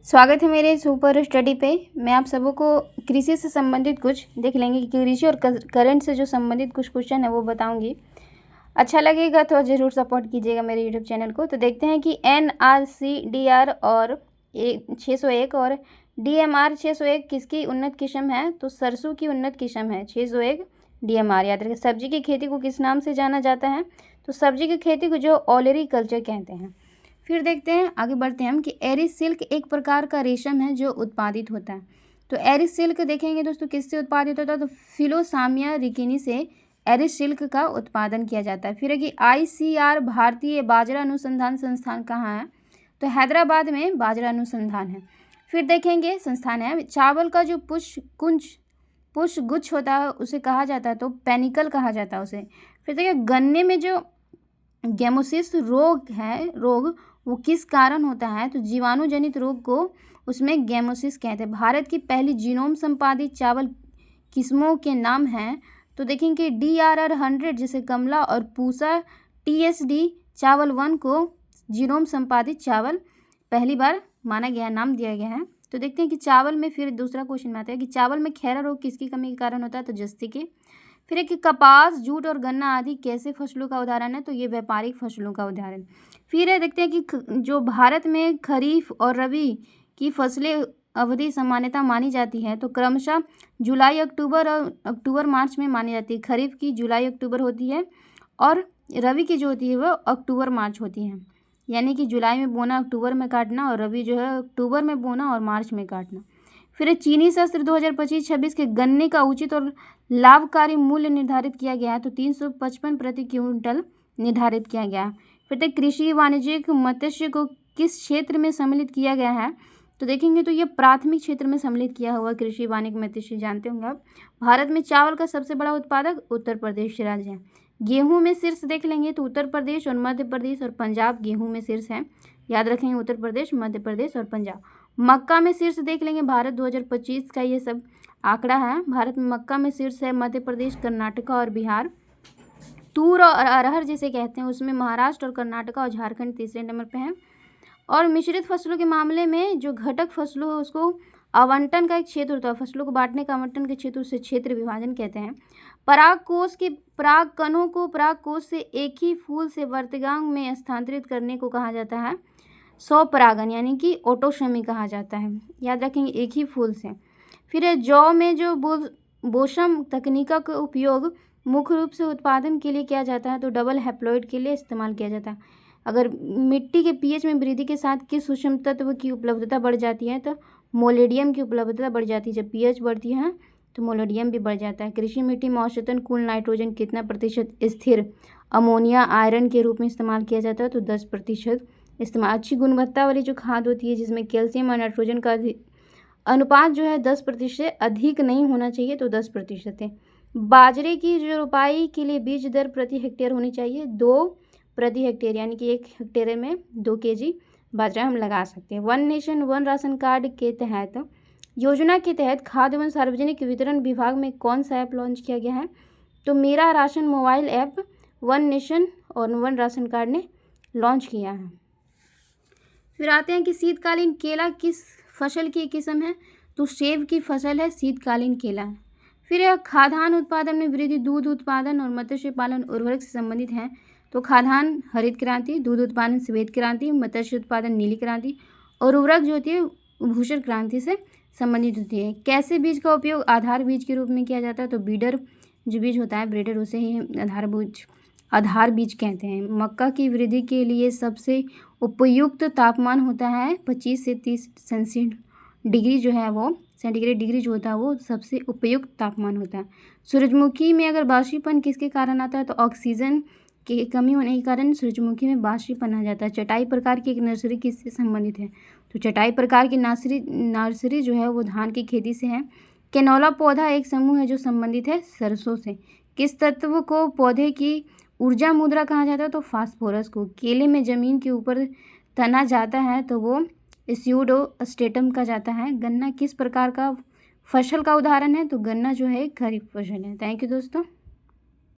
स्वागत है मेरे सुपर स्टडी पे। मैं आप सबों को कृषि से संबंधित कुछ देख लेंगे कि कृषि और करंट से जो संबंधित कुछ क्वेश्चन है वो बताऊंगी। अच्छा लगेगा तो ज़रूर सपोर्ट कीजिएगा मेरे यूट्यूब चैनल को। तो देखते हैं कि NRCDR और 601 और DMR 601 किसकी उन्नत किस्म है। तो सरसों की उन्नत किस्म है 601 DMR। याद रखें। सब्जी की खेती को किस नाम से जाना जाता है। तो सब्जी की खेती को जो ऑलरी कल्चर कहते हैं। फिर देखते हैं, आगे बढ़ते हैं हम कि एरिस सिल्क एक प्रकार का रेशम है जो उत्पादित होता है। तो एरिस सिल्क देखेंगे दोस्तों किससे उत्पादित होता है। तो फिलोसामिया रिकिनी से एरिस सिल्क का उत्पादन किया जाता है। फिर है कि ICR भारतीय बाजरा अनुसंधान संस्थान कहाँ है। तो हैदराबाद में बाजरा अनुसंधान है। फिर देखेंगे संस्थान है चावल का जो पुष्पगुच्छ होता है उसे कहा जाता है तो पेनिकल कहा जाता है उसे। फिर देखिए गन्ने में जो गेमोसिस रोग वो किस कारण होता है। तो जीवाणु जनित रोग को उसमें गेमोसिस कहते हैं। भारत की पहली जीनोम संपादित चावल किस्मों के नाम हैं। तो देखेंगे DRR 100 जैसे कमला और पूसा TSD चावल 1 को जीनोम संपादित चावल पहली बार माना गया, नाम दिया गया है। तो देखते हैं कि चावल में फिर दूसरा क्वेश्चन में आता है कि चावल में खैरा रोग किसकी कमी के कारण होता है। तो जस्ती के। फिर है कि कपास, जूट और गन्ना आदि कैसे फसलों का उदाहरण है। तो ये व्यापारिक फसलों का उदाहरण। फिर है देखते हैं कि जो भारत में खरीफ और रबी की फसलें अवधि सामान्यता मानी जाती है। तो क्रमशः जुलाई अक्टूबर और अक्टूबर मार्च में मानी जाती है। खरीफ की जुलाई अक्टूबर होती है और रबी की जो होती है वो अक्टूबर मार्च होती है। यानी कि जुलाई में बोना, अक्टूबर में काटना, और रबी जो है अक्टूबर में बोना और मार्च में काटना। फिर चीनी शस्त्र 2025-26 के गन्ने का उचित और लाभकारी मूल्य निर्धारित किया गया है। तो 355 प्रति क्विंटल निर्धारित किया गया है। फिर तक कृषि वाणिज्यिक मत्स्य को किस क्षेत्र में सम्मिलित किया गया है। तो देखेंगे तो ये प्राथमिक क्षेत्र में सम्मिलित किया हुआ कृषि वाणिज्यिक मत्स्य जानते होंगे आप। भारत में चावल का सबसे बड़ा उत्पादक उत्तर प्रदेश राज्य है। गेहूं में शीर्ष देख लेंगे तो उत्तर प्रदेश और मध्य प्रदेश और पंजाब गेहूं में शीर्ष है। याद रखेंगे उत्तर प्रदेश, मध्य प्रदेश और पंजाब। मक्का में शीर्ष देख लेंगे, भारत 2025 का ये सब आंकड़ा है। भारत में मक्का में शीर्ष है मध्य प्रदेश, कर्नाटक और बिहार। तूर और अरहर जिसे कहते हैं उसमें महाराष्ट्र और कर्नाटक और झारखंड तीसरे नंबर पे है। और मिश्रित फसलों के मामले में जो घटक फसलों है उसको आवंटन का एक क्षेत्र होता है। फसलों को बांटने का आवंटन के क्षेत्र से क्षेत्र विभाजन कहते हैं। परागकोश के परागकणों को परागकोश से एक ही फूल से वर्तगांग में स्थानांतरित करने को कहा जाता है स्वपरागन, यानी कि ऑटोसोमी कहा जाता है। याद रखेंगे एक ही फूल से। फिर जौ में जो बोशम तकनीक का उपयोग मुख्य रूप से उत्पादन के लिए किया जाता है। तो डबल हैप्लॉइड के लिए इस्तेमाल किया जाता है। अगर मिट्टी के pH में वृद्धि के साथ किस सूक्ष्म तत्व की उपलब्धता बढ़ जाती है। तो मोलिडियम की उपलब्धता बढ़ जाती है। जब pH बढ़ती है तो मोलिडियम भी बढ़ जाता है। कृषि मिट्टी में औसतन कुल नाइट्रोजन कितना प्रतिशत स्थिर अमोनिया आयरन के रूप में इस्तेमाल किया जाता है। तो 10% इस्तेमाल। अच्छी गुणवत्ता वाली जो खाद होती है जिसमें कैल्शियम और नाइट्रोजन का अनुपात जो है 10% से अधिक नहीं होना चाहिए। तो 10% है। बाजरे की जो रोपाई के लिए बीज दर प्रति हेक्टेयर होनी चाहिए 2 प्रति हेक्टेयर, यानी कि 1 हेक्टेयर में 2 kg बाजरा हम लगा सकते हैं। One nation one ration card के तहत योजना के तहत खाद्य एवं सार्वजनिक वितरण विभाग में कौन सा ऐप लॉन्च किया गया है। तो मेरा ration mobile app one nation और वन राशन कार्ड ने लॉन्च किया है। फिर आते हैं कि शीतकालीन केला किस फसल की किस्म है। तो सेब की फसल है शीतकालीन केला। फिर यह खाद्यान्न उत्पादन में वृद्धि, दूध उत्पादन और मत्स्य पालन उर्वरक से संबंधित है। तो खाद्यान्न हरित क्रांति, दूध उत्पादन श्वेत क्रांति, मत्स्य उत्पादन नीली क्रांति और उर्वरक जो होती है भूषण क्रांति से संबंधित होती है। कैसे बीज का उपयोग आधार बीज के रूप में किया जाता है। तो बीडर जो बीज होता है ब्रीडर उसे ही आधार बीज कहते हैं। मक्का की वृद्धि के लिए सबसे उपयुक्त तापमान होता है 25 से 30 डिग्री जो है वो सेंटीग्रेड डिग्री जो होता है वो सबसे उपयुक्त तापमान होता है। सूरजमुखी में अगर बाष्पीपन किसके कारण आता है। तो ऑक्सीजन की कमी होने के कारण सूरजमुखी में बाष्पीपन आ जाता है। चटाई प्रकार की एक नर्सरी किससे संबंधित है। तो चटाई प्रकार की नर्सरी जो है वो धान की खेती से है। कैनोला पौधा एक समूह है जो संबंधित है सरसों से। किस तत्व को पौधे की ऊर्जा मुद्रा कहा जाता है। तो फास्फोरस को। केले में जमीन के ऊपर तना जाता है तो वो स्यूडोस्टेटम का जाता है। गन्ना किस प्रकार का फसल का उदाहरण है। तो गन्ना जो है खरीफ फसल है। थैंक यू दोस्तों।